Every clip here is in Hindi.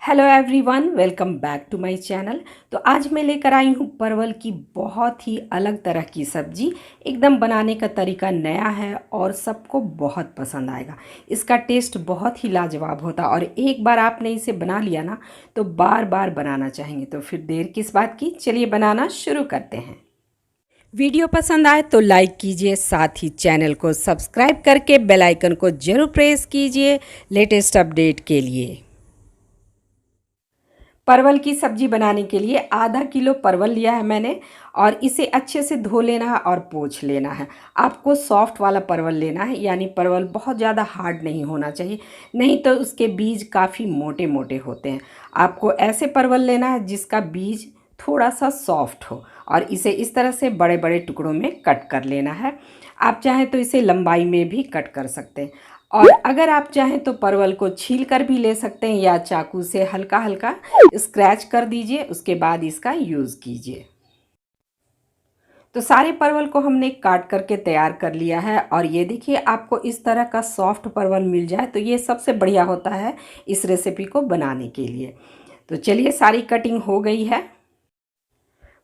Hello everyone, welcome back to my channel. तो आज मैं लेकर आई हूँ परवल की बहुत ही अलग तरह की सब्जी। एकदम बनाने का तरीका नया है और सबको बहुत पसंद आएगा। इसका टेस्ट बहुत ही लाजवाब होता है और एक बार आपने इसे बना लिया ना तो बार बार बनाना चाहेंगे। तो फिर देर किस बात की, चलिए बनाना शुरू करते हैं। वीडियो पसंद आए तो लाइक कीजिए, साथ ही चैनल को सब्सक्राइब करके बेल आइकन को जरूर प्रेस कीजिए लेटेस्ट अपडेट के लिए। परवल की सब्जी बनाने के लिए आधा किलो परवल लिया है मैंने और इसे अच्छे से धो लेना है और पोंछ लेना है। आपको सॉफ्ट वाला परवल लेना है, यानी परवल बहुत ज़्यादा हार्ड नहीं होना चाहिए, नहीं तो उसके बीज काफ़ी मोटे मोटे होते हैं। आपको ऐसे परवल लेना है जिसका बीज थोड़ा सा सॉफ्ट हो और इसे इस तरह से बड़े बड़े टुकड़ों में कट कर लेना है। आप चाहें तो इसे लंबाई में भी कट कर सकते हैं और अगर आप चाहें तो परवल को छील कर भी ले सकते हैं या चाकू से हल्का हल्का स्क्रैच कर दीजिए, उसके बाद इसका यूज़ कीजिए। तो सारे परवल को हमने काट करके तैयार कर लिया है और ये देखिए, आपको इस तरह का सॉफ्ट परवल मिल जाए तो ये सबसे बढ़िया होता है इस रेसिपी को बनाने के लिए। तो चलिए, सारी कटिंग हो गई है।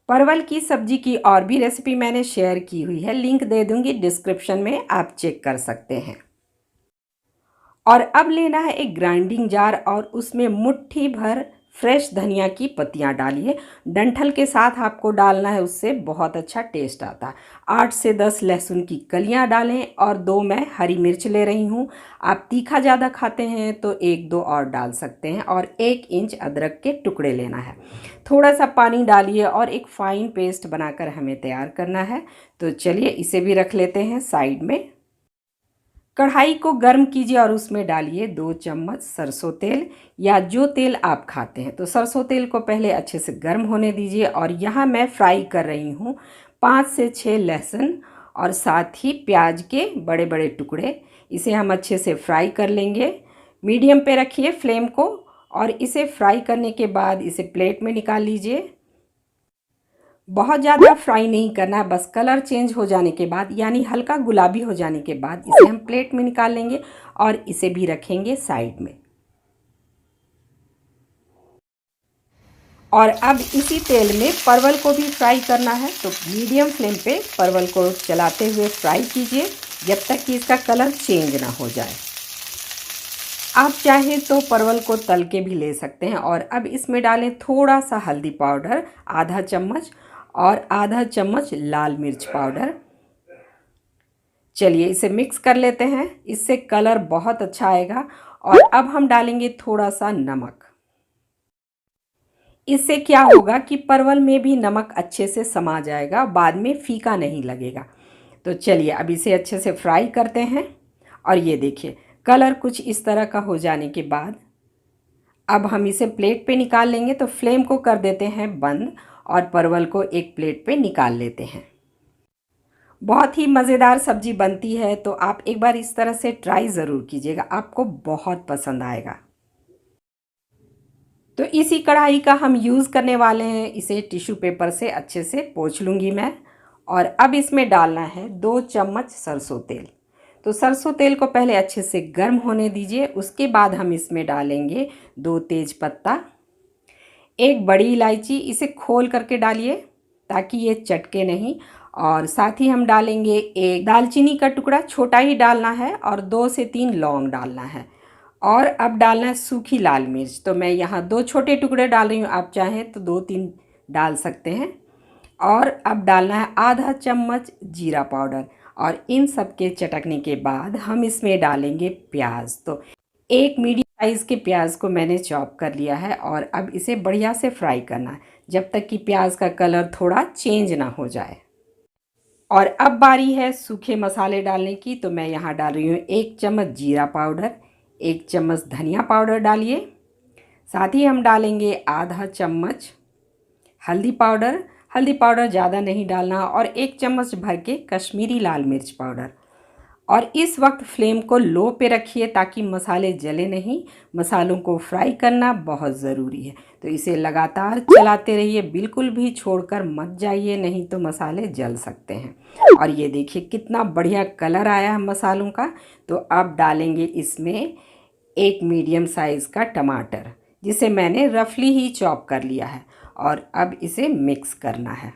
परवल की सब्जी की और भी रेसिपी मैंने शेयर की हुई है, लिंक दे दूंगी डिस्क्रिप्शन में, आप चेक कर सकते हैं। और अब लेना है एक ग्राइंडिंग जार और उसमें मुट्ठी भर फ्रेश धनिया की पत्तियां डालिए। डंठल के साथ आपको डालना है, उससे बहुत अच्छा टेस्ट आता है। 8 से 10 लहसुन की कलियां डालें और 2 मैं हरी मिर्च ले रही हूँ। आप तीखा ज़्यादा खाते हैं तो 1-2 और डाल सकते हैं। और 1 इंच अदरक के टुकड़े लेना है। थोड़ा सा पानी डालिए और एक फ़ाइन पेस्ट बनाकर हमें तैयार करना है। तो चलिए, इसे भी रख लेते हैं साइड में। कढ़ाई को गर्म कीजिए और उसमें डालिए 2 चम्मच सरसों तेल या जो तेल आप खाते हैं। तो सरसों तेल को पहले अच्छे से गर्म होने दीजिए और यहाँ मैं फ्राई कर रही हूँ 5 से 6 लहसुन और साथ ही प्याज के बड़े बड़े टुकड़े। इसे हम अच्छे से फ्राई कर लेंगे। मीडियम पे रखिए फ्लेम को और इसे फ्राई करने के बाद इसे प्लेट में निकाल लीजिए। बहुत ज़्यादा फ्राई नहीं करना, बस कलर चेंज हो जाने के बाद, यानी हल्का गुलाबी हो जाने के बाद इसे हम प्लेट में निकाल लेंगे और इसे भी रखेंगे साइड में। और अब इसी तेल में परवल को भी फ्राई करना है। तो मीडियम फ्लेम पे परवल को चलाते हुए फ्राई कीजिए जब तक कि इसका कलर चेंज ना हो जाए। आप चाहें तो परवल को तल के भी ले सकते हैं। और अब इसमें डालें थोड़ा सा हल्दी पाउडर आधा चम्मच और आधा चम्मच लाल मिर्च पाउडर। चलिए, इसे मिक्स कर लेते हैं, इससे कलर बहुत अच्छा आएगा। और अब हम डालेंगे थोड़ा सा नमक। इससे क्या होगा कि परवल में भी नमक अच्छे से समा जाएगा, बाद में फीका नहीं लगेगा। तो चलिए, अब इसे अच्छे से फ्राई करते हैं। और ये देखिए, कलर कुछ इस तरह का हो जाने के बाद अब हम इसे प्लेट पे निकाल लेंगे। तो फ्लेम को कर देते हैं बंद और परवल को एक प्लेट पे निकाल लेते हैं। बहुत ही मज़ेदार सब्जी बनती है, तो आप एक बार इस तरह से ट्राई ज़रूर कीजिएगा, आपको बहुत पसंद आएगा। तो इसी कढ़ाई का हम यूज़ करने वाले हैं, इसे टिश्यू पेपर से अच्छे से पोंछ लूँगी मैं। और अब इसमें डालना है 2 चम्मच सरसों तेल। तो सरसों तेल को पहले अच्छे से गर्म होने दीजिए, उसके बाद हम इसमें डालेंगे 2 तेज पत्ता, 1 बड़ी इलायची, इसे खोल करके डालिए ताकि ये चटके नहीं। और साथ ही हम डालेंगे 1 दालचीनी का टुकड़ा, छोटा ही डालना है, और 2 से 3 लौंग डालना है। और अब डालना है सूखी लाल मिर्च। तो मैं यहाँ 2 छोटे टुकड़े डाल रही हूँ, आप चाहें तो 2-3 डाल सकते हैं। और अब डालना है आधा चम्मच जीरा पाउडर। और इन सब के चटकने के बाद हम इसमें डालेंगे प्याज। तो 1 मीडियम साइज़ के प्याज को मैंने चॉप कर लिया है और अब इसे बढ़िया से फ्राई करना है जब तक कि प्याज का कलर थोड़ा चेंज ना हो जाए। और अब बारी है सूखे मसाले डालने की। तो मैं यहाँ डाल रही हूँ 1 चम्मच जीरा पाउडर, 1 चम्मच धनिया पाउडर डालिए। साथ ही हम डालेंगे आधा चम्मच हल्दी पाउडर। हल्दी पाउडर ज़्यादा नहीं डालना। और 1 चम्मच भर के कश्मीरी लाल मिर्च पाउडर। और इस वक्त फ्लेम को लो पे रखिए ताकि मसाले जले नहीं। मसालों को फ्राई करना बहुत ज़रूरी है, तो इसे लगातार चलाते रहिए, बिल्कुल भी छोड़कर मत जाइए, नहीं तो मसाले जल सकते हैं। और ये देखिए कितना बढ़िया कलर आया है मसालों का। तो अब डालेंगे इसमें 1 मीडियम साइज़ का टमाटर। जिसे मैंने रफली ही चॉप कर लिया है। और अब इसे मिक्स करना है।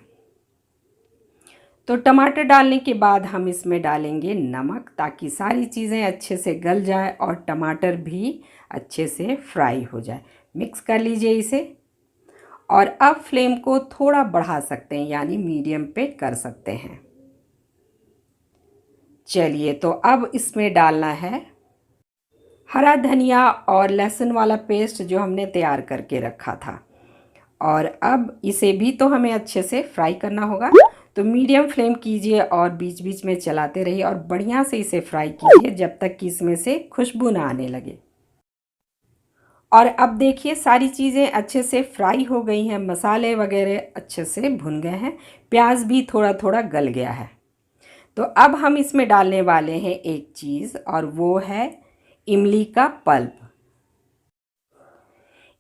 तो टमाटर डालने के बाद हम इसमें डालेंगे नमक, ताकि सारी चीज़ें अच्छे से गल जाए और टमाटर भी अच्छे से फ्राई हो जाए। मिक्स कर लीजिए इसे। और अब फ्लेम को थोड़ा बढ़ा सकते हैं, यानी मीडियम पे कर सकते हैं। चलिए, तो अब इसमें डालना है हरा धनिया और लहसुन वाला पेस्ट जो हमने तैयार करके रखा था। और अब इसे भी तो हमें अच्छे से फ्राई करना होगा। तो मीडियम फ्लेम कीजिए और बीच बीच में चलाते रहिए और बढ़िया से इसे फ्राई कीजिए जब तक कि इसमें से खुशबू ना आने लगे। और अब देखिए सारी चीज़ें अच्छे से फ्राई हो गई हैं, मसाले वगैरह अच्छे से भुन गए हैं, प्याज भी थोड़ा थोड़ा गल गया है। तो अब हम इसमें डालने वाले हैं एक चीज़, और वो है इमली का पल्प।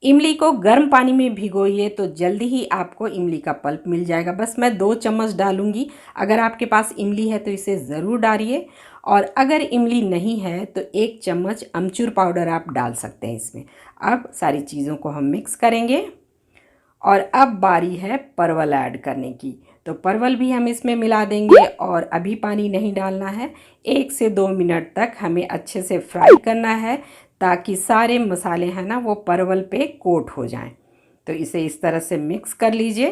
इमली को गर्म पानी में भिगोइए तो जल्दी ही आपको इमली का पल्प मिल जाएगा। बस मैं 2 चम्मच डालूंगी। अगर आपके पास इमली है तो इसे ज़रूर डालिए, और अगर इमली नहीं है तो 1 चम्मच अमचूर पाउडर आप डाल सकते हैं इसमें। अब सारी चीज़ों को हम मिक्स करेंगे। और अब बारी है परवल ऐड करने की। तो परवल भी हम इसमें मिला देंगे, और अभी पानी नहीं डालना है। 1 से 2 मिनट तक हमें अच्छे से फ्राई करना है, ताकि सारे मसाले हैं ना वो परवल पे कोट हो जाएं। तो इसे इस तरह से मिक्स कर लीजिए।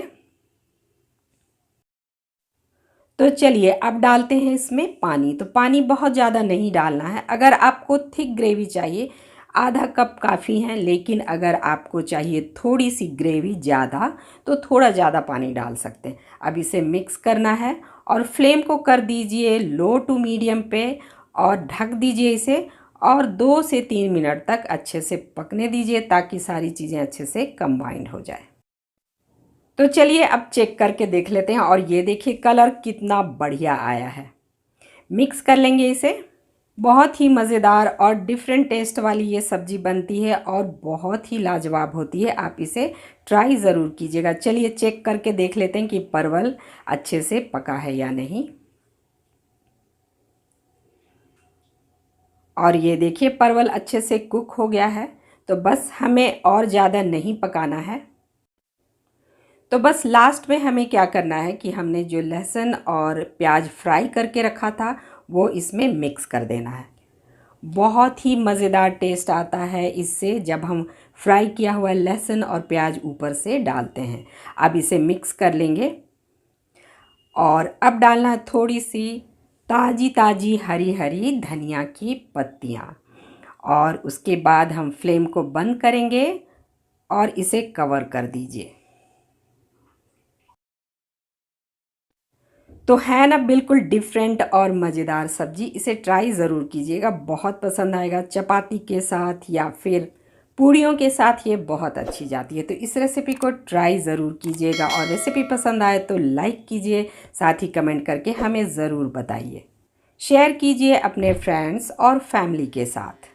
तो चलिए अब डालते हैं इसमें पानी। तो पानी बहुत ज़्यादा नहीं डालना है। अगर आपको थिक ग्रेवी चाहिए, आधा कप काफ़ी है, लेकिन अगर आपको चाहिए थोड़ी सी ग्रेवी ज़्यादा, तो थोड़ा ज़्यादा पानी डाल सकते हैं। अब इसे मिक्स करना है और फ्लेम को कर दीजिए लो टू मीडियम पे, और ढक दीजिए इसे, और 2 से 3 मिनट तक अच्छे से पकने दीजिए, ताकि सारी चीज़ें अच्छे से कंबाइंड हो जाए। तो चलिए अब चेक करके देख लेते हैं। और ये देखिए कलर कितना बढ़िया आया है। मिक्स कर लेंगे इसे। बहुत ही मज़ेदार और डिफरेंट टेस्ट वाली ये सब्ज़ी बनती है, और बहुत ही लाजवाब होती है। आप इसे ट्राई ज़रूर कीजिएगा। चलिए चेक करके देख लेते हैं कि परवल अच्छे से पका है या नहीं। और ये देखिए परवल अच्छे से कुक हो गया है। तो बस हमें और ज़्यादा नहीं पकाना है। तो बस लास्ट में हमें क्या करना है कि हमने जो लहसुन और प्याज फ्राई करके रखा था वो इसमें मिक्स कर देना है। बहुत ही मज़ेदार टेस्ट आता है इससे, जब हम फ्राई किया हुआ लहसुन और प्याज ऊपर से डालते हैं। अब इसे मिक्स कर लेंगे। और अब डालना है थोड़ी सी ताज़ी ताज़ी हरी हरी धनिया की पत्तियाँ। और उसके बाद हम फ्लेम को बंद करेंगे और इसे कवर कर दीजिए। तो है ना बिल्कुल डिफरेंट और मज़ेदार सब्ज़ी। इसे ट्राई ज़रूर कीजिएगा, बहुत पसंद आएगा। चपाती के साथ या फिर पूड़ियों के साथ ये बहुत अच्छी जाती है। तो इस रेसिपी को ट्राई ज़रूर कीजिएगा, और रेसिपी पसंद आए तो लाइक कीजिए, साथ ही कमेंट करके हमें ज़रूर बताइए। शेयर कीजिए अपने फ्रेंड्स और फैमिली के साथ।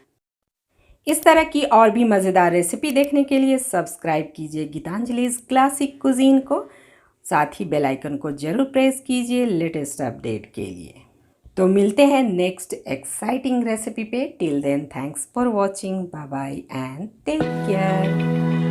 इस तरह की और भी मज़ेदार रेसिपी देखने के लिए सब्सक्राइब कीजिए गीतांजलि's क्लासिक कुजीन को। साथ ही बेल आइकन को जरूर प्रेस कीजिए लेटेस्ट अपडेट के लिए। तो मिलते हैं नेक्स्ट एक्साइटिंग रेसिपी पे। Till then thanks for watching, bye bye and take care.